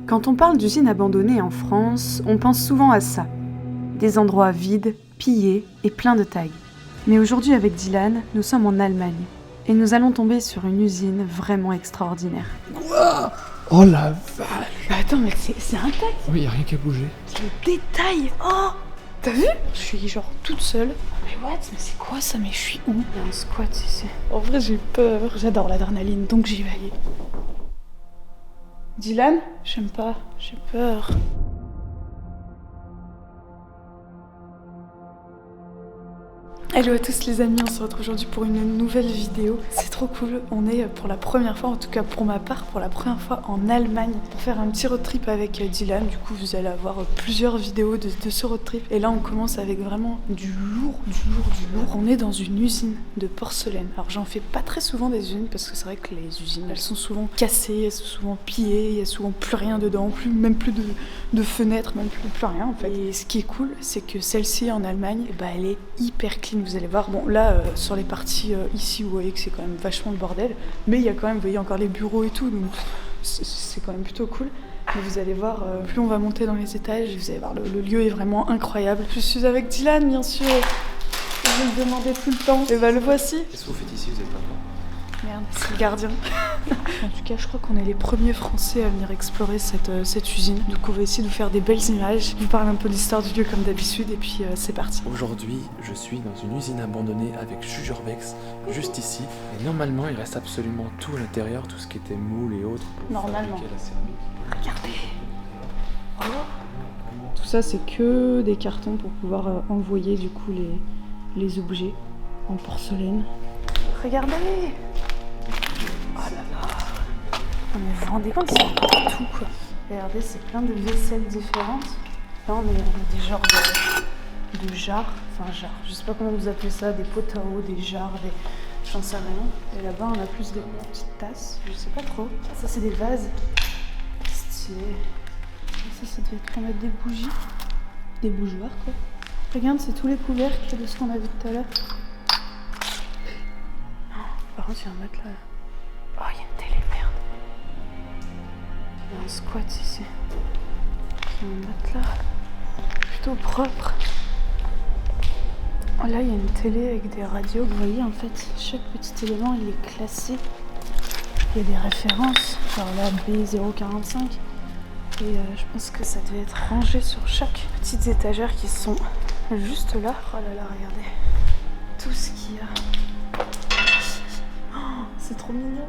Quand on parle d'usines abandonnées en France, on pense souvent à ça. Des endroits vides, pillés et pleins de tags. Mais aujourd'hui avec Dylan, nous sommes en Allemagne. Et nous allons tomber sur une usine vraiment extraordinaire. Quoi? Oh la vache! Bah attends, mais c'est intact! Oui, y a rien qu'à bouger. Le détail! Oh! T'as vu? Je suis genre toute seule. Mais what? Mais c'est quoi ça? Mais je suis où? Il y a un squat ici. En vrai, j'ai peur. J'adore l'adrénaline, donc j'y vais. Dylan? J'aime pas. J'ai peur. Hello à tous les amis, on se retrouve aujourd'hui pour une nouvelle vidéo. C'est trop cool, on est pour la première fois, en tout cas pour ma part, pour la première fois en Allemagne pour faire un petit road trip avec Dylan. Du coup vous allez avoir plusieurs vidéos de ce road trip. Et là on commence avec vraiment du lourd. On est dans une usine de porcelaine. Alors j'en fais pas très souvent des usines parce que c'est vrai que les usines elles sont souvent cassées, elles sont souvent pillées, il y a souvent plus rien dedans, même plus de fenêtres, même plus rien en fait. Et ce qui est cool c'est que celle-ci en Allemagne, bah, elle est hyper clean. Vous allez voir, bon là sur les parties ici vous voyez que c'est quand même vachement le bordel, mais il y a quand même, vous voyez encore les bureaux et tout, donc c'est quand même plutôt cool. Mais vous allez voir, plus on va monter dans les étages, vous allez voir, le lieu est vraiment incroyable. Je suis avec Dylan bien sûr, je me demandais tout le temps, et bah le voici. Qu'est-ce que vous faites ici? Vous êtes pas là? Merde, c'est le gardien. En tout cas, je crois qu'on est les premiers Français à venir explorer cette usine. Donc on va essayer de vous faire des belles images. Je vous parle un peu de l'histoire du lieu comme d'habitude et puis c'est parti. Aujourd'hui, je suis dans une usine abandonnée avec Jujurbex, juste ici. Et normalement, il reste absolument tout à l'intérieur, tout ce qui était moule et autres. Normalement. fabriquer la céramique. Regardez. Tout ça, c'est que des cartons pour pouvoir envoyer du coup les objets en porcelaine. Regardez. Oh là là. Non, mais vous vous rendez compte, c'est partout quoi. Regardez, c'est plein de vaisselles différentes. Là, on a des genres de jarres. Enfin, jarres. Je sais pas comment vous appelez ça. Des pots à eau, des jarres, j'en sais rien. Et là-bas, on a plus des petites tasses. Je sais pas trop. Ça, c'est des vases. Stylé. Ça devait être pour mettre des bougies. Des bougeoirs quoi. Regarde, c'est tous les couvercles de ce qu'on a vu tout à l'heure. Par contre, il y a un matelas là. Oh, il y a une télé, merde. Il y a un squat ici. Il y a un matelas. Plutôt propre. Oh, là, il y a une télé avec des radios. Vous voyez, en fait, chaque petit élément, il est classé. Il y a des références, genre la B045. Et je pense que ça devait être rangé sur chaque petite étagère qui sont juste là. Oh là là, regardez. Tout ce qu'il y a. C'est trop mignon.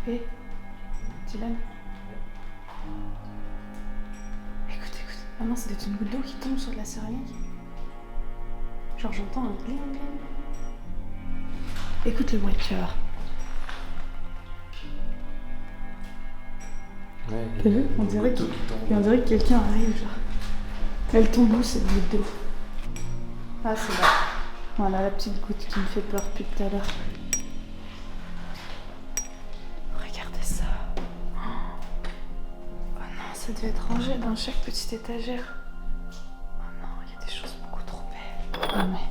Hé, Dylan. Écoute. Ah non, c'est peut-être une goutte d'eau qui tombe sur de la céramique. Genre j'entends un gling gling. Écoute le bruit que tu vas voir. Ouais, T'as vu? On dirait que quelqu'un arrive genre. Elle tombe où cette goutte d'eau? Ah c'est là. Voilà la petite goutte qui me fait peur depuis tout à l'heure. Regardez ça. Oh non, ça devait être rangé dans chaque petite étagère. Oh non, il y a des choses beaucoup trop belles. Oh mais...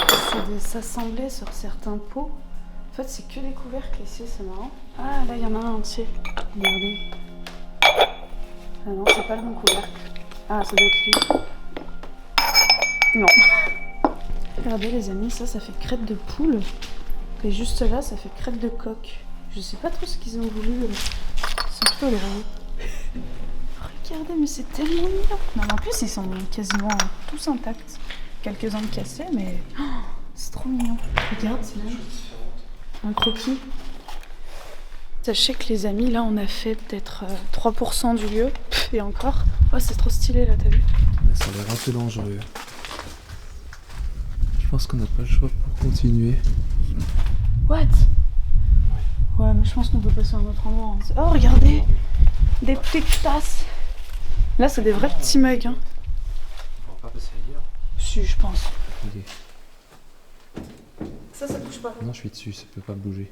Ça devait s'assembler sur certains pots. En fait, c'est que des couvercles ici, c'est marrant. Ah, là, il y en a un entier. Regardez. Ah non, c'est pas le bon couvercle. Ah, ça doit être lui. Non. Regardez les amis, ça fait crête de poule. Et juste là, ça fait crête de coq. Je sais pas trop ce qu'ils ont voulu. C'est plutôt les rayés. Regardez, mais c'est tellement mignon. Non, mais en plus, ils sont quasiment tous intacts. Quelques-uns de cassés, mais... Oh, c'est trop mignon. Regarde, c'est là. Un croquis. Sachez que les amis, là, on a fait peut-être 3% du lieu. Et encore. Oh, c'est trop stylé, là, t'as vu? Ça a l'air un peu dangereux. Je pense qu'on n'a pas le choix pour continuer. What? Ouais, mais je pense qu'on peut passer à un autre endroit. Oh, regardez! Des petites tasses. Là, c'est des vrais petits mugs, hein. On va pas passer ailleurs. Si, je pense. Ok. Ça bouge pas. Non, je suis dessus, ça peut pas bouger.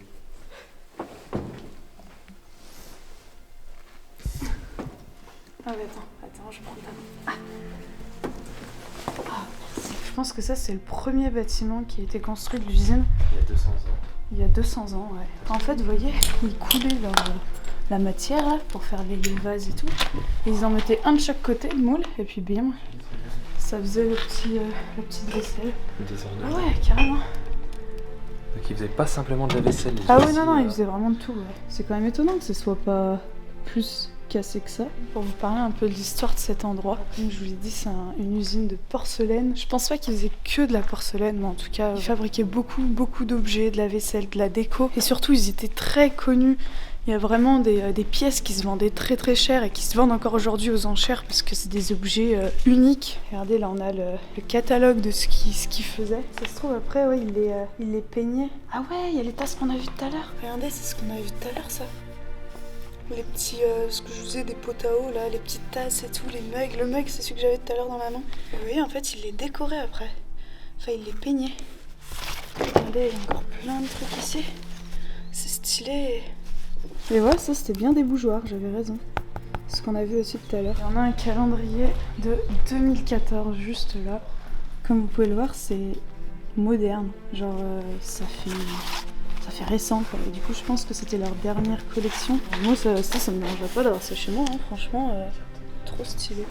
Ah, mais attends, je prends ta main. Ah, merci. pense que ça, c'est le premier bâtiment qui a été construit de l'usine. Il y a 200 ans. Il y a 200 ans, ouais. En fait, vous voyez, ils coulaient la matière là, pour faire les vases et tout. Et ils en mettaient un de chaque côté, le moule, et puis bim, ça faisait la petite vaisselle. Des Ah ordures. ouais, carrément. Donc ils faisaient pas simplement de la vaisselle. Ah ouais, non, ils faisaient vraiment de tout, ouais. C'est quand même étonnant que ce soit pas plus cassé que ça. Pour vous parler un peu de l'histoire de cet endroit, comme je vous l'ai dit, c'est une usine de porcelaine. Je pense pas qu'ils faisaient que de la porcelaine, mais en tout cas, ils fabriquaient beaucoup d'objets, de la vaisselle, de la déco. Et surtout, ils étaient très connus. Il y a vraiment des pièces qui se vendaient très cher et qui se vendent encore aujourd'hui aux enchères parce que c'est des objets uniques. Regardez, là on a le catalogue de ce qu'ils faisaient. Ça se trouve après, ouais, il les peignait. Ah ouais, il y a les tasses qu'on a vues tout à l'heure. Regardez, c'est ce qu'on a vu tout à l'heure, ça. Les petits, ce que je vous disais, des pots à eau là, les petites tasses et tout, les mugs. Le mug, c'est celui que j'avais tout à l'heure dans la main. Et vous voyez, en fait, il les décorait après. Enfin, il les peignait. Regardez, il y a encore plein de trucs ici. C'est stylé. Et ouais, ça c'était bien des bougeoirs, j'avais raison. C'est ce qu'on a vu aussi tout à l'heure. On a un calendrier de 2014 juste là. Comme vous pouvez le voir, c'est moderne. Genre, ça fait récent quoi. Et du coup, je pense que c'était leur dernière collection. Moi, ça me dérangerait pas d'avoir ça chez moi, hein. Franchement, trop stylé.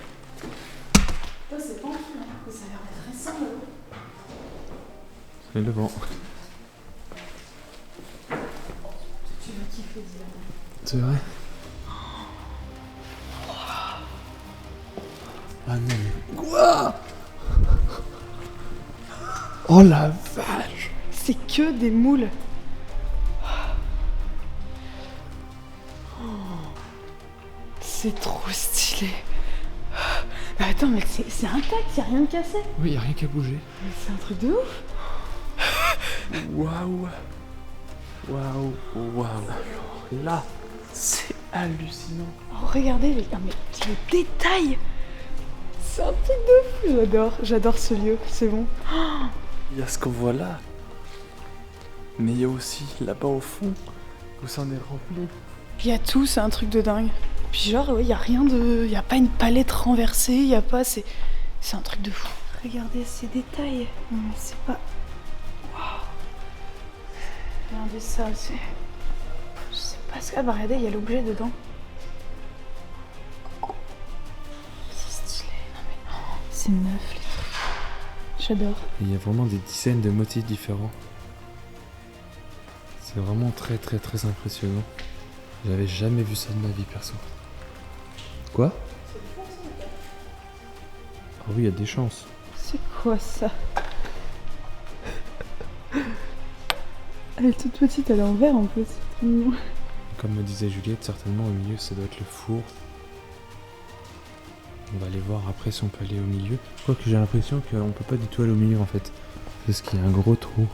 Ça, c'est pas en tout, hein. Ça a l'air d'être récent là. C'est le vent. Tu vas kiffer, Dylan. C'est vrai. Ah non mais quoi? Oh la vache! C'est que des moules. C'est trop stylé. Mais attends, mais c'est intact, y'a rien de cassé. Oui, y a rien qu'à bouger. Mais c'est un truc de ouf. Waouh! Waouh! Waouh! Alors là, c'est hallucinant. Oh, regardez les détails. C'est un truc de fou. J'adore ce lieu, c'est bon. Il y a ce qu'on voit là. Mais il y a aussi là-bas au fond où ça en est rempli. Il y a tout, c'est un truc de dingue. Puis genre, ouais, y a rien de... Y a pas une palette renversée, y a pas... C'est un truc de fou. Regardez ces détails. Non mais c'est pas... Waouh. Regardez ça aussi. Je sais pas ce que... Ah bah regardez, il y a l'objet dedans. C'est stylé. Non mais... Oh, c'est neuf les trucs. J'adore. Il y a vraiment des dizaines de motifs différents. C'est vraiment très impressionnant. J'avais jamais vu ça de ma vie perso. Quoi? Ah oui, il y a des chances. C'est quoi ça? Elle est toute petite, elle est en verre en plus. C'est trop mignon. Comme me disait Juliette, certainement au milieu ça doit être le four. On va aller voir après si on peut aller au milieu. Quoique j'ai l'impression qu'on peut pas du tout aller au milieu en fait. Parce qu'il y a un gros trou.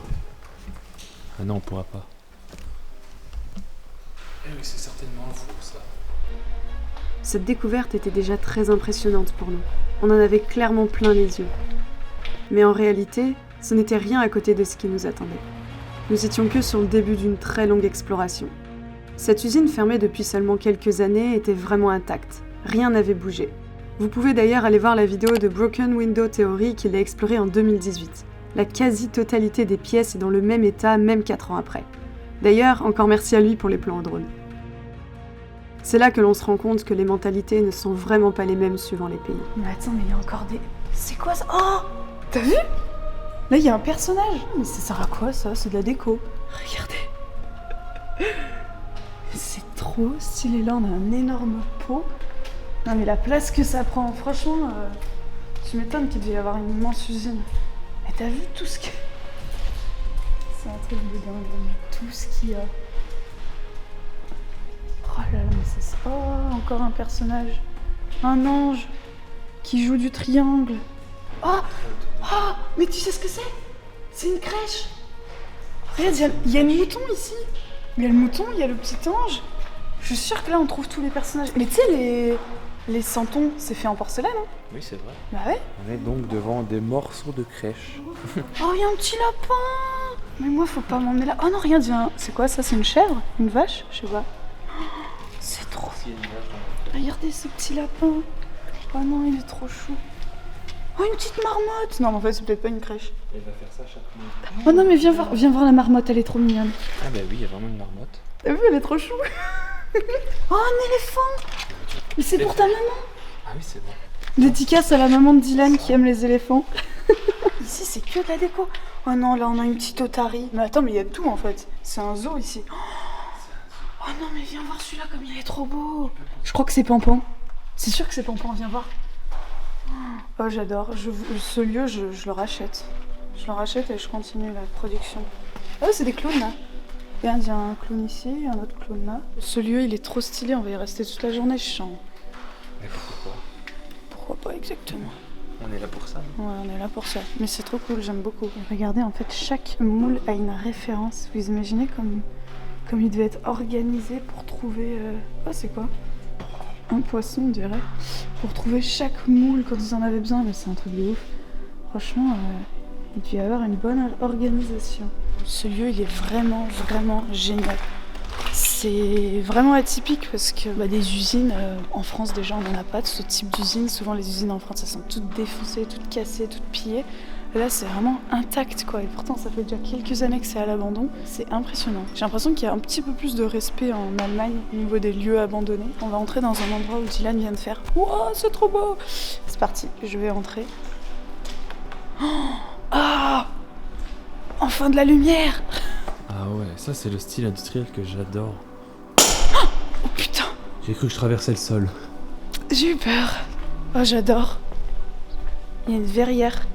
Ah non, on pourra pas. Eh oui, c'est certainement un four ça. Cette découverte était déjà très impressionnante pour nous. On en avait clairement plein les yeux. Mais en réalité, ce n'était rien à côté de ce qui nous attendait. Nous étions que sur le début d'une très longue exploration. Cette usine fermée depuis seulement quelques années était vraiment intacte. Rien n'avait bougé. Vous pouvez d'ailleurs aller voir la vidéo de Broken Window Theory qu'il a explorée en 2018. La quasi-totalité des pièces est dans le même état, même 4 ans après. D'ailleurs, encore merci à lui pour les plans en drone. C'est là que l'on se rend compte que les mentalités ne sont vraiment pas les mêmes suivant les pays. Mais attends, mais il y a encore des... C'est quoi ça? Oh! T'as vu? Là, il y a un personnage. Mais ça sert à quoi ça? C'est de la déco. Regardez. C'est trop stylé. Là, on a un énorme pot. Non mais la place que ça prend, franchement, tu m'étonnes qu'il devait y avoir une immense usine. Mais t'as vu tout ce que... C'est un truc de dingue, mais tout ce qu'il y a. Oh là là, mais c'est ça. Oh, encore un personnage. Un ange qui joue du triangle. Oh, oh, mais tu sais ce que c'est? C'est une crèche. Regarde, il y a le mouton ici. Il y a le mouton, il y a le petit ange. Je suis sûre que là, on trouve tous les personnages. Mais tu sais, les santons, c'est fait en porcelaine, hein? Oui, c'est vrai. Bah ouais. On est donc devant des morceaux de crèche. Oh, il y a un petit lapin. Mais moi, faut pas m'emmener là. Oh non, regarde, c'est quoi ça? C'est une chèvre? Une vache? Je sais pas. C'est trop... Regardez ce petit lapin. Oh non, il est trop chou. Oh, une petite marmotte. Non, mais en fait, c'est peut-être pas une crèche. Elle va faire ça chaque mois. Oh non, mais viens voir la marmotte, elle est trop mignonne. Ah bah oui, il y a vraiment une marmotte. T'as vu, elle est trop chou. Oh, un éléphant. Mais c'est pour ta maman. Ah oui, c'est bon. Dédicace à la maman de Dylan qui aime les éléphants. Ici, c'est que de la déco. Oh non, là, on a une petite otarie. Mais attends, mais il y a tout en fait. C'est un zoo ici. Oh non, mais viens voir celui-là comme il est trop beau. Je crois que c'est Pampan. C'est sûr que c'est Pampan, viens voir. Oh, j'adore. Ce lieu, je le rachète. Je le rachète et je continue la production. Oh, c'est des clowns là. Regarde, il y a un clown ici, un autre clown là. Ce lieu, il est trop stylé. On va y rester toute la journée, je sens. Mais pourquoi? Pourquoi pas exactement? On est là pour ça. Ouais, on est là pour ça. Mais c'est trop cool, j'aime beaucoup. Regardez, en fait, chaque moule a une référence. Vous imaginez comme il devait être organisé pour trouver... Oh, c'est quoi? Un poisson, on dirait. Pour trouver chaque moule quand ils en avaient besoin. Mais c'est un truc de ouf. Franchement, il devait y avoir une bonne organisation. Ce lieu, il est vraiment, vraiment génial. C'est vraiment atypique parce que des usines, en France déjà on n'en a pas de ce type d'usine. Souvent les usines en France elles sont toutes défoncées, toutes cassées, toutes pillées. Et là c'est vraiment intact quoi. Et pourtant ça fait déjà quelques années que c'est à l'abandon. C'est impressionnant. J'ai l'impression qu'il y a un petit peu plus de respect en Allemagne au niveau des lieux abandonnés. On va entrer dans un endroit où Dylan vient de faire. Wow, c'est trop beau! C'est parti, je vais entrer. Ah! Enfin de la lumière! Ah ouais, ça c'est le style industriel que j'adore. Oh putain! J'ai cru que je traversais le sol. J'ai eu peur. Oh, j'adore. Il y a une verrière.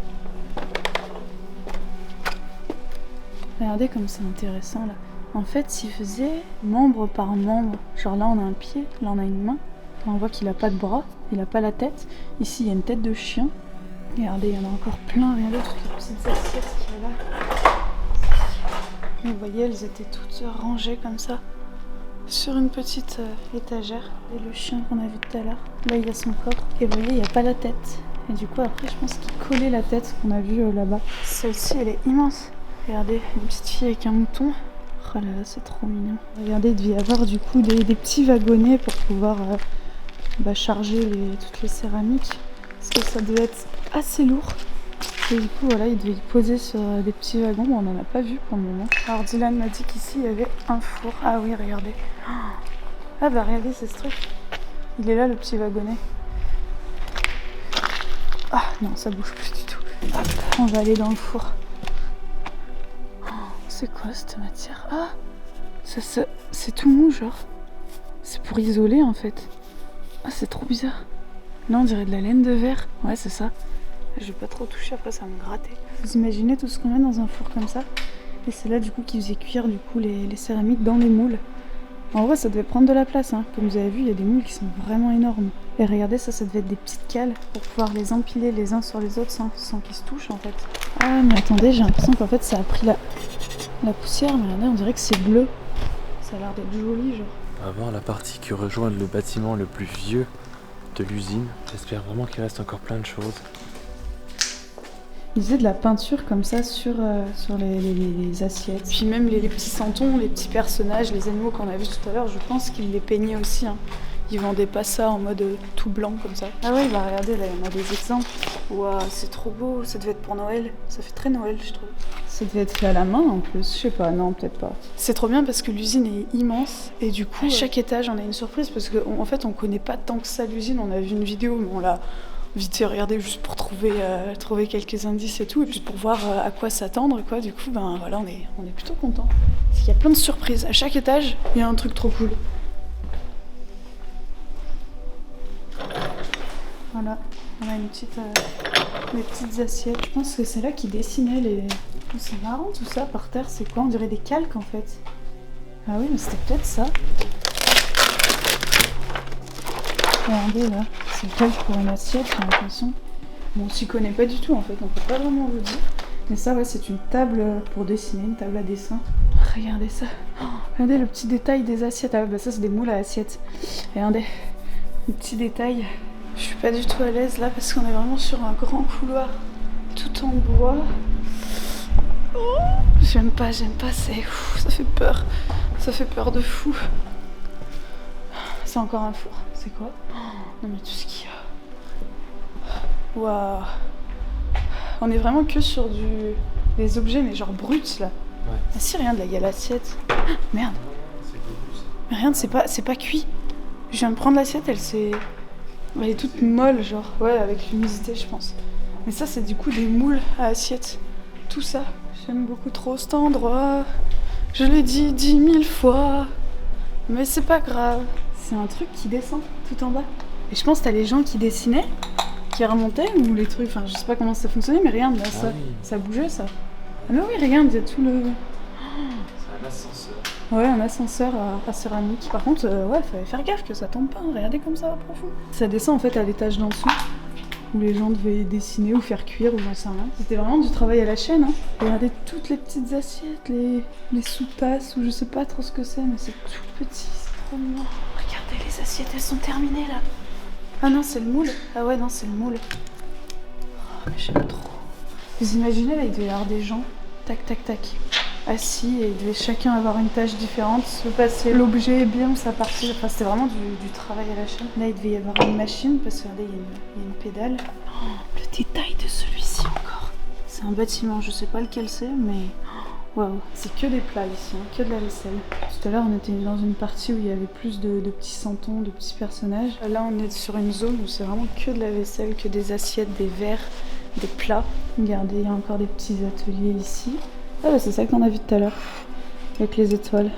Regardez comme c'est intéressant là. En fait, il faisait membre par membre. Genre là, on a un pied, là, on a une main. Là, on voit qu'il a pas de bras, il a pas la tête. Ici, il y a une tête de chien. Regardez, il y en a encore plein. Regardez toutes les petites assiettes qu'il y a là. Et vous voyez, elles étaient toutes rangées comme ça. Sur une petite étagère. Et le chien qu'on a vu tout à l'heure, là il y a son corps. Et vous voyez, il n'y a pas la tête. Et du coup, après, je pense qu'il collait la tête qu'on a vue là-bas. Celle-ci, elle est immense. Regardez, une petite fille avec un mouton. Oh là là, c'est trop mignon. Regardez, il devait y avoir du coup des petits wagonnets pour pouvoir charger toutes les céramiques. Parce que ça devait être assez lourd. Et du coup, voilà, il devait y poser sur des petits wagons. Bon, on n'en a pas vu pour le moment. Alors, Dylan m'a dit qu'ici, il y avait un four. Ah oui, regardez. Ah bah, regardez, c'est ce truc. Il est là, le petit wagonnet. Ah non, ça bouge plus du tout. Hop, on va aller dans le four. C'est quoi cette matière? Ah, c'est tout mou, genre. C'est pour isoler, en fait. Ah, c'est trop bizarre. Là, on dirait de la laine de verre. Ouais, c'est ça. Je vais pas trop toucher, après ça va me gratter. Vous imaginez tout ce qu'on met dans un four comme ça? Et c'est là du coup qu'ils faisaient cuire du coup les céramiques dans les moules. En vrai ça devait prendre de la place, hein. Comme vous avez vu, il y a des moules qui sont vraiment énormes. Et regardez, ça devait être des petites cales pour pouvoir les empiler les uns sur les autres sans qu'ils se touchent en fait. Ah mais attendez, j'ai l'impression qu'en fait ça a pris la poussière, mais regardez, on dirait que c'est bleu. Ça a l'air d'être joli genre. On va voir la partie qui rejoint le bâtiment le plus vieux de l'usine. J'espère vraiment qu'il reste encore plein de choses. Ils faisaient de la peinture comme ça sur les assiettes. Puis même les petits santons, les petits personnages, les animaux qu'on a vus tout à l'heure, je pense qu'ils les peignaient aussi. Hein. Ils vendaient pas ça en mode tout blanc comme ça. Ah ouais, bah regardez, là il y en a des exemples. Waouh, c'est trop beau, ça devait être pour Noël. Ça fait très Noël, je trouve. Ça devait être fait à la main en plus, je sais pas, non, peut-être pas. C'est trop bien parce que l'usine est immense et du coup, à chaque étage, on a une surprise parce qu'en fait, on connaît pas tant que ça l'usine. On a vu une vidéo, mais on l'a vite fait regarder juste pour trouver quelques indices et tout, et puis pour voir à quoi s'attendre, quoi. Du coup, ben voilà, on est plutôt content. Parce qu'il y a plein de surprises. À chaque étage, il y a un truc trop cool. Voilà, on a des petites assiettes. Je pense que c'est là qu'ils dessinaient les... Oh, c'est marrant tout ça, par terre, c'est quoi? On dirait des calques en fait. Ah oui, mais c'était peut-être ça. Regardez là, c'est le calque pour une assiette, j'ai l'impression. Bon, on s'y connaît pas du tout en fait, on peut pas vraiment vous dire. Mais ça, ouais, c'est une table pour dessiner, une table à dessin. Regardez ça. Oh, regardez le petit détail des assiettes. Ah bah ça, c'est des moules à assiettes. Regardez, le petit détail. Je suis pas du tout à l'aise là parce qu'on est vraiment sur un grand couloir tout en bois. Oh, j'aime pas, c'est... ça fait peur. Ça fait peur de fou. C'est encore un four. C'est quoi? Non mais tout ce qu'il y a. Waouh. On est vraiment que sur des objets, mais genre bruts là. Ouais. Ah si, regarde, là, il y a l'assiette. Ah, merde. Mais regarde, c'est pas cuit. Je viens de prendre l'assiette, elle est toute molle, genre. Ouais, avec l'humidité, je pense. Mais ça, c'est du coup des moules à assiette. Tout ça. J'aime beaucoup trop cet endroit. Je l'ai dit 10 000 fois. Mais c'est pas grave. C'est un truc qui descend tout en bas. Et je pense que t'as les gens qui dessinaient, qui remontaient, ou les trucs. Enfin, je sais pas comment ça fonctionnait, mais regarde, là, ça bougeait, ça. Ah, mais oui, regarde, il y a tout le. C'est un ascenseur. Ouais, un ascenseur à céramique. Par contre, ouais, fallait faire gaffe que ça tombe pas. Regardez comme ça va profond. Ça descend en fait à l'étage d'en dessous, où les gens devaient dessiner ou faire cuire ou j'en sais rien. C'était vraiment du travail à la chaîne. Hein. Regardez toutes les petites assiettes, les sous-tasses, ou je sais pas trop ce que c'est, mais c'est tout petit, c'est trop mignon. Regardez, les assiettes, elles sont terminées là. Ah non, c'est le moule. Ah ouais, non, c'est le moule. Oh, mais j'aime trop. Vous imaginez là, il devait y avoir des gens, tac, tac, tac, assis, et ils devaient chacun avoir une tâche différente, se passer l'objet bien, ça partit. Enfin, c'était vraiment du travail à la chaîne. Là, il devait y avoir une machine, parce que regardez, il y a une pédale. Oh, le détail de celui-ci encore. C'est un bâtiment, je sais pas lequel c'est, mais waouh, c'est que des plats ici, hein, que de la vaisselle. Tout à l'heure, on était dans une partie où il y avait plus de petits santons, de petits personnages. Là, on est sur une zone où c'est vraiment que de la vaisselle, que des assiettes, des verres, des plats. Regardez, il y a encore des petits ateliers ici. Ah bah c'est ça qu'on a vu tout à l'heure, avec les étoiles.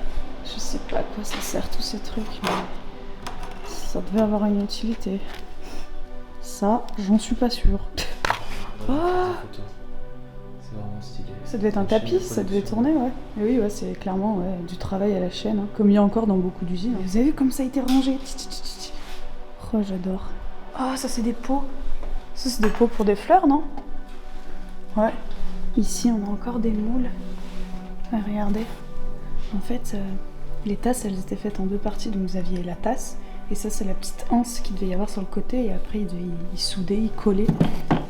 Je sais pas à quoi ça sert tous ces trucs, mais ça devait avoir une utilité. Ça, j'en suis pas sûre. Oh, c'est vraiment stylé. ça devait être un tapis, ça devait tourner, ouais. Et oui, ouais, c'est clairement du travail à la chaîne, hein, comme il y a encore dans beaucoup d'usines. Hein. Vous avez vu comme ça a été rangé? Oh, j'adore. Oh, ça c'est des pots. Ça c'est des pots pour des fleurs, non? Ouais. Ici, on a encore des moules. Ah, regardez. En fait, les tasses, elles étaient faites en deux parties. Donc vous aviez la tasse, et ça, c'est la petite anse qu'il devait y avoir sur le côté. Et après, il devait y souder, y coller.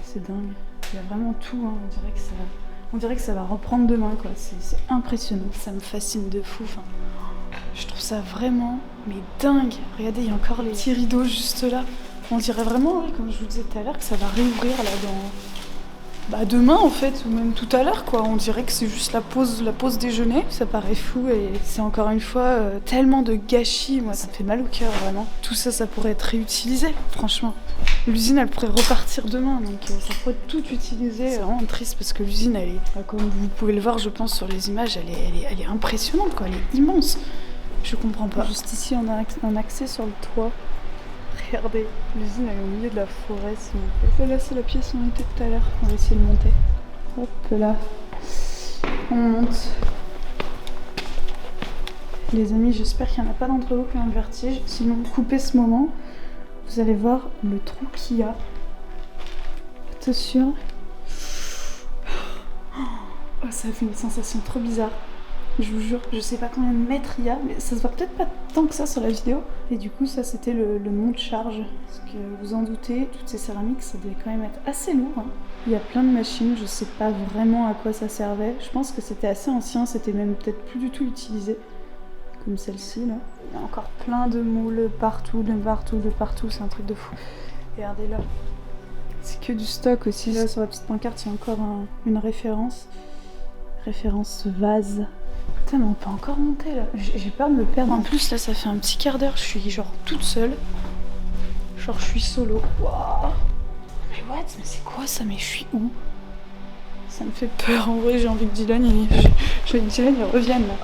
C'est dingue. Il y a vraiment tout. Hein. On dirait que ça va reprendre demain, quoi. C'est impressionnant. Ça me fascine de fou. Enfin, je trouve ça vraiment, mais dingue. Regardez, il y a encore les petits rideaux juste là. On dirait vraiment, oui, comme je vous disais tout à l'heure, que ça va réouvrir là dans... Bah demain en fait, ou même tout à l'heure quoi, on dirait que c'est juste la pause déjeuner, ça paraît fou et c'est encore une fois tellement de gâchis, moi ça me fait mal au cœur vraiment. Tout ça, ça pourrait être réutilisé, franchement. L'usine elle pourrait repartir demain, donc ça pourrait être tout utilisé. C'est vraiment triste parce que l'usine elle est, comme vous pouvez le voir je pense sur les images, elle est impressionnante quoi, elle est immense. Je comprends pas. Juste ici on a un accès sur le toit. Regardez, l'usine elle est au milieu de la forêt, s'il vous plaît. Là, c'est la pièce où on était tout à l'heure. On va essayer de monter. Hop là. On monte. Les amis, j'espère qu'il n'y en a pas d'entre vous qui ont le vertige. Sinon, coupez ce moment. Vous allez voir le trou qu'il y a. Attention. Oh, ça fait une sensation trop bizarre. Je vous jure, je sais pas combien de mètres il y a, mais ça se voit peut-être pas tant que ça sur la vidéo. Et du coup, ça c'était le mont de charge. Parce que vous en doutez, toutes ces céramiques, ça devait quand même être assez lourd. Hein. Il y a plein de machines, je sais pas vraiment à quoi ça servait. Je pense que c'était assez ancien, c'était même peut-être plus du tout utilisé. Comme celle-ci là. Il y a encore plein de moules partout, c'est un truc de fou. Regardez là. C'est que du stock aussi. Là sur la petite pancarte, il y a encore une référence. Référence vase. Putain, mais on peut encore monter là. J'ai peur de me perdre. En plus, là, ça fait un petit quart d'heure. Je suis genre toute seule. Genre, je suis solo. Waouh! Mais what? Mais c'est quoi ça? Mais je suis où? Ça me fait peur. En vrai, j'ai envie que Dylan il revienne là.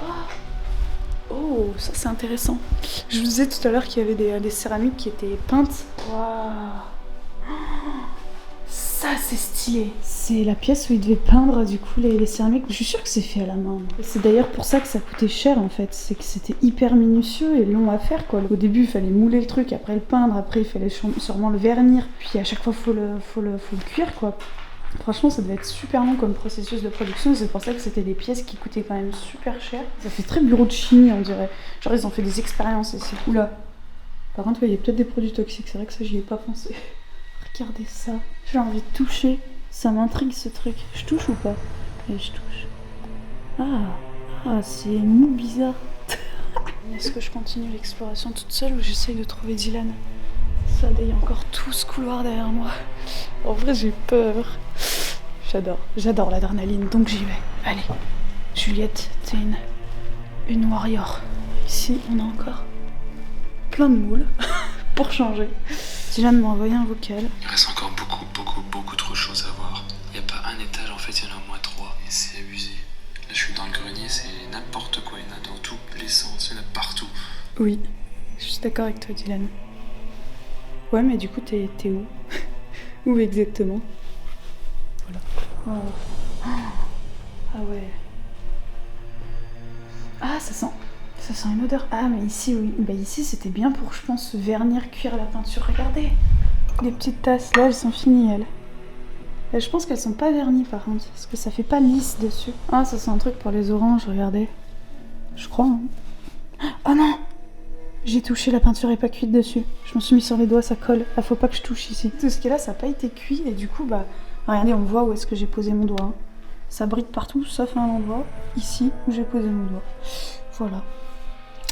Oh, ça c'est intéressant. Je vous disais tout à l'heure qu'il y avait des céramiques qui étaient peintes. Waouh! Ça c'est stylé. C'est la pièce où ils devaient peindre du coup les céramiques. Je suis sûre que c'est fait à la main. C'est d'ailleurs pour ça que ça coûtait cher en fait. C'est que c'était hyper minutieux et long à faire quoi. Au début il fallait mouler le truc, après le peindre, après il fallait sûrement le vernir. Puis à chaque fois faut le cuire quoi. Franchement ça devait être super long comme processus de production. C'est pour ça que c'était des pièces qui coûtaient quand même super cher. Ça fait très bureau de chimie on dirait. Genre ils ont fait des expériences ici. Oula. Par contre il y a peut-être des produits toxiques. C'est vrai que ça j'y ai pas pensé. Regardez ça. J'ai envie de toucher. Ça m'intrigue ce truc. Je touche ou pas? Et je touche. Ah, c'est mou bizarre. Est-ce que je continue l'exploration toute seule ou j'essaye de trouver Dylan? Ça, il y a encore tout ce couloir derrière moi. En vrai, j'ai peur. J'adore l'adrénaline, donc j'y vais. Allez, Juliette, t'es une warrior. Ici, on a encore plein de moules, pour changer. Dylan m'a envoyé un vocal. Il reste encore beaucoup trop de choses à voir. Il n'y a pas un étage, en fait, il y en a au moins 3. Et c'est abusé. Là, je suis dans le grenier, c'est n'importe quoi. Il y en a dans tous les sens, il y en a partout. Oui, je suis d'accord avec toi, Dylan. Ouais, mais du coup, t'es où? Où exactement? Voilà. Oh. Ah ouais. Ah, ça sent une odeur. Ah, mais ici, oui. Bah ici, c'était bien pour, je pense, vernir, cuire la peinture. Regardez. Les petites tasses, là, elles sont finies, elles. Et je pense qu'elles sont pas vernies, par contre. Parce que ça fait pas lisse dessus. Ah, ça, c'est un truc pour les oranges, regardez. Je crois, hein. Oh non! J'ai touché, la peinture est pas cuite dessus. Je me suis mis sur les doigts, ça colle. Ah, faut pas que je touche ici. Tout ce qui est là, ça a pas été cuit. Et du coup, bah, regardez, on voit où est-ce que j'ai posé mon doigt. Hein. Ça brille partout, sauf un endroit, ici, où j'ai posé mon doigt. Voilà.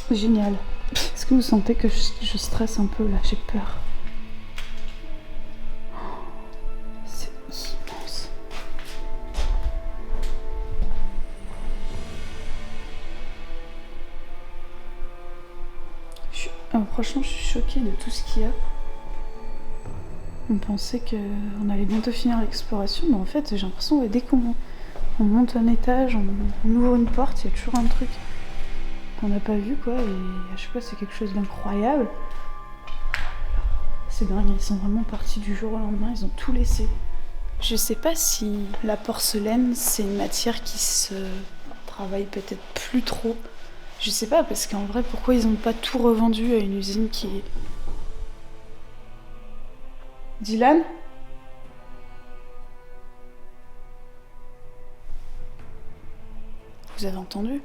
Génial. Est-ce que vous sentez que je stresse un peu là? J'ai peur. C'est immense. Franchement, je suis choquée de tout ce qu'il y a. On pensait qu'on allait bientôt finir l'exploration, mais en fait, j'ai l'impression que dès qu'on monte un étage, on ouvre une porte, il y a toujours un truc qu'on n'a pas vu, quoi, et à chaque fois, c'est quelque chose d'incroyable. C'est dingue, ils sont vraiment partis du jour au lendemain, ils ont tout laissé. Je sais pas si la porcelaine, c'est une matière qui se travaille peut-être plus trop. Je sais pas, parce qu'en vrai, pourquoi ils ont pas tout revendu à une usine qui est... Dylan ? Vous avez entendu ?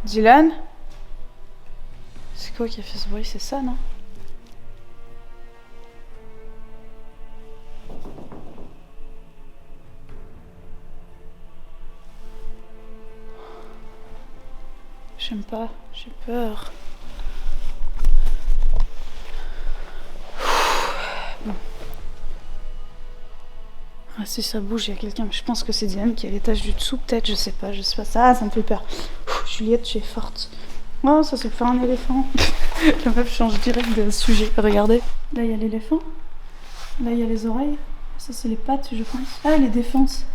Dylan ? C'est quoi qui a fait ce bruit? C'est ça, non? J'aime pas, j'ai peur. Bon. Ah, si ça bouge, il y a quelqu'un. Je pense que c'est Diane qui est à l'étage du dessous, peut-être, je sais pas. Ça me fait peur. Juliette, tu es forte. Oh, ça se fait un éléphant. La meuf change direct de sujet. Regardez. Là, il y a l'éléphant. Là, il y a les oreilles. Ça, c'est les pattes, je pense. Ah, les défenses.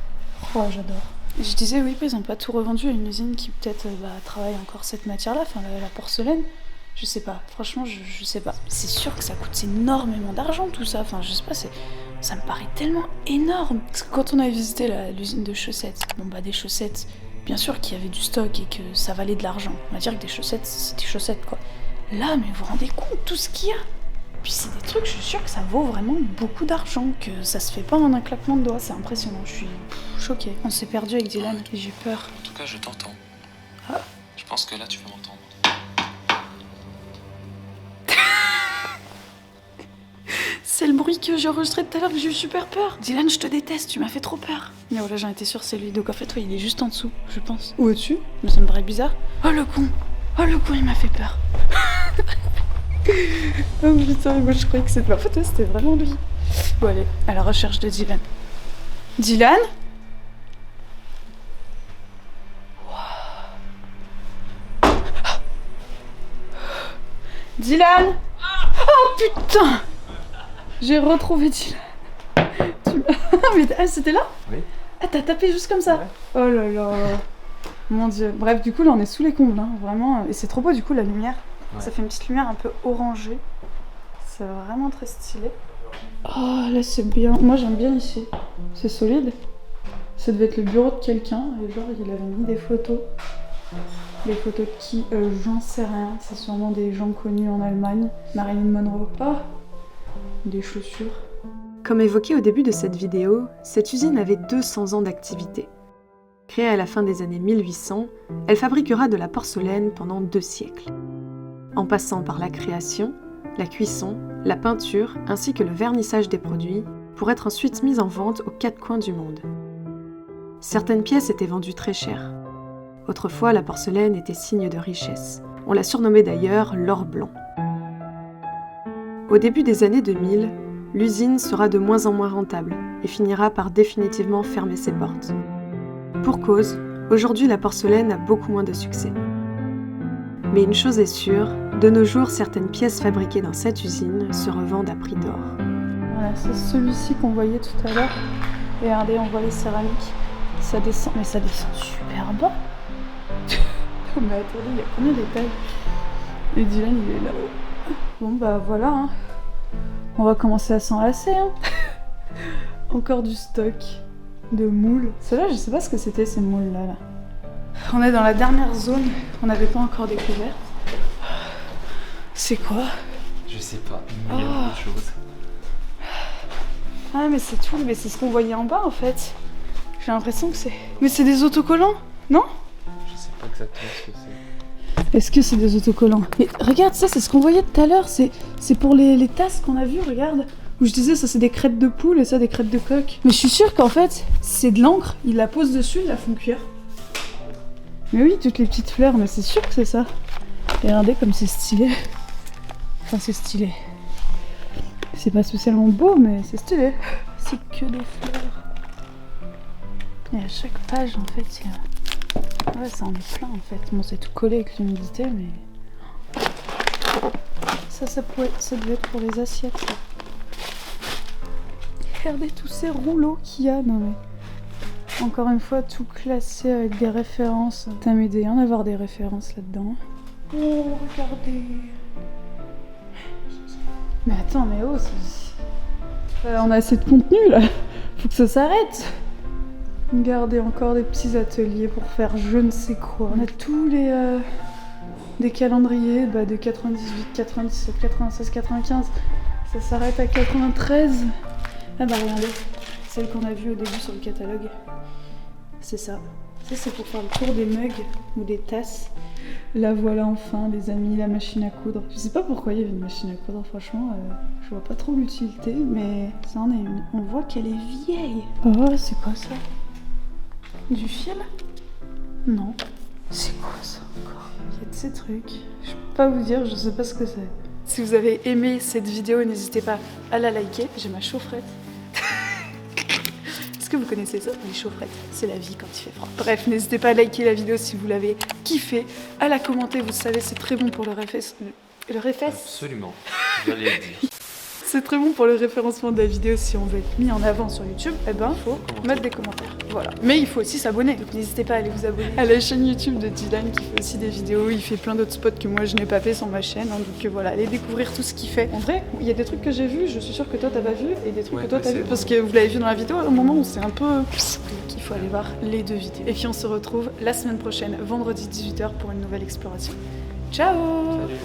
Oh, j'adore. Je disais, oui, ils ont pas tout revendu à une usine qui peut-être travaille encore cette matière-là, enfin la porcelaine. Je sais pas, franchement, je sais pas. C'est sûr que ça coûte énormément d'argent tout ça, enfin je sais pas, ça me paraît tellement énorme. Parce que quand on a visité l'usine de chaussettes, bon bah des chaussettes, bien sûr qu'il y avait du stock et que ça valait de l'argent. On va dire que des chaussettes, c'est des chaussettes quoi. Là, mais vous vous rendez compte tout ce qu'il y a? Puis c'est des trucs, je suis sûre que ça vaut vraiment beaucoup d'argent, que ça se fait pas en un claquement de doigts, c'est impressionnant, je suis choquée. On s'est perdu avec Dylan et j'ai peur. En tout cas, je t'entends. Ah. Je pense que là, tu vas m'entendre. C'est le bruit que j'ai enregistré tout à l'heure, j'ai eu super peur. Dylan, je te déteste, tu m'as fait trop peur. Mais voilà, j'en étais sûre, c'est lui. Donc en fait, ouais, il est juste en dessous, je pense. Ou au-dessus, mais ça me paraît bizarre. Oh le con, il m'a fait peur. Oh putain, moi je croyais que c'était... En fait, ouais, c'était vraiment lui. Bon allez, à la recherche de Dylan. Dylan ? Dylan ? Oh putain ! J'ai retrouvé Dylan. Mais c'était là ? Oui. Ah, t'as tapé juste comme ça ? Ouais. Oh là là. Mon dieu. Bref, du coup, là, on est sous les combles, hein, vraiment. Et c'est trop beau, du coup, la lumière. Ouais. Ça fait une petite lumière un peu orangée. C'est vraiment très stylé. Oh, là, c'est bien. Moi, j'aime bien ici. C'est solide. Ça devait être le bureau de quelqu'un. Et genre, il avait mis des photos. Des photos de qui j'en sais rien. C'est sûrement des gens connus en Allemagne. Marilyn Monroe. Oh, des chaussures. Comme évoqué au début de cette vidéo, cette usine avait 200 ans d'activité. Créée à la fin des années 1800, elle fabriquera de la porcelaine pendant 2 siècles. En passant par la création, la cuisson, la peinture ainsi que le vernissage des produits, pour être ensuite mise en vente aux 4 coins du monde. Certaines pièces étaient vendues très chères. Autrefois, la porcelaine était signe de richesse. On la surnommait d'ailleurs l'or blanc. Au début des années 2000, l'usine sera de moins en moins rentable et finira par définitivement fermer ses portes. Pour cause, aujourd'hui la porcelaine a beaucoup moins de succès. Mais une chose est sûre, de nos jours, certaines pièces fabriquées dans cette usine se revendent à prix d'or. Voilà, c'est celui-ci qu'on voyait tout à l'heure. Regardez, on voit les céramiques. Ça descend, mais ça descend super bas. Mais attendez, il y a combien d'étages? Et Dylan, il est là-haut. Bon bah voilà, hein. On va commencer à s'enlacer. Hein. Encore du stock de moules. Ceux-là, je sais pas ce que c'était ces moules-là. Là. On est dans la dernière zone qu'on n'avait pas encore découverte. C'est quoi? Je sais pas, il y a beaucoup de choses. Ah mais c'est tout, mais c'est ce qu'on voyait en bas en fait. J'ai l'impression que c'est... Mais c'est des autocollants, non? Je sais pas exactement ce que c'est. Est-ce que c'est des autocollants? Mais regarde, ça c'est ce qu'on voyait tout à l'heure, c'est pour les tasses qu'on a vues, regarde. Où je disais ça c'est des crêtes de poule et ça des crêtes de coq. Mais je suis sûre qu'en fait c'est de l'encre, ils la posent dessus, ils la font cuire. Mais oui, toutes les petites fleurs, mais c'est sûr que c'est ça. Et regardez comme c'est stylé. Enfin c'est stylé. C'est pas spécialement beau, mais c'est stylé. C'est que des fleurs. Et à chaque page, en fait, il y a... Ouais, ça en est plein, en fait. Bon, c'est tout collé avec l'humidité, mais... Ça devait être pour les assiettes, ça. Regardez tous ces rouleaux qu'il y a. Non, mais... Encore une fois, tout classé avec des références. Putain, mais il doit y en avoir des références là-dedans. Oh, regardez. Mais attends, mais oh, on a assez de contenu là, faut que ça s'arrête. Regardez, encore des petits ateliers pour faire je ne sais quoi. On a tous les des calendriers de 98, 97, 96, 95. Ça s'arrête à 93. Ah bah regardez, celle qu'on a vue au début sur le catalogue. C'est ça. Ça c'est pour faire le tour des mugs ou des tasses. La voilà enfin, les amis, la machine à coudre. Je sais pas pourquoi il y avait une machine à coudre, franchement, je vois pas trop l'utilité, mais ça en est une. On voit qu'elle est vieille. Oh, c'est quoi ça? Du fil? Non. C'est quoi ça encore? Il y a de ces trucs. Je peux pas vous dire, je sais pas ce que c'est. Si vous avez aimé cette vidéo, n'hésitez pas à la liker. J'ai ma chaufferette. Est-ce que vous connaissez ça? Les chaufferettes, c'est la vie quand il fait froid. Bref, n'hésitez pas à liker la vidéo si vous l'avez kiffé, à la commenter, vous savez, c'est très bon pour le Absolument, j'allais le dire. C'est très bon pour le référencement de la vidéo si on veut être mis en avant sur YouTube. Eh ben, faut mettre des commentaires. Voilà. Mais il faut aussi s'abonner. Donc n'hésitez pas à aller vous abonner à la chaîne YouTube de Dylan qui fait aussi des vidéos. Il fait plein d'autres spots que moi je n'ai pas fait sur ma chaîne. Hein, donc voilà, allez découvrir tout ce qu'il fait. En vrai, il y a des trucs que j'ai vus, je suis sûre que toi t'as pas vu, et des trucs que toi t'as vu. Parce que vous l'avez vu dans la vidéo, à un moment où c'est un peu... Donc il faut aller voir les deux vidéos. Et puis on se retrouve la semaine prochaine, vendredi 18h pour une nouvelle exploration. Ciao! Salut.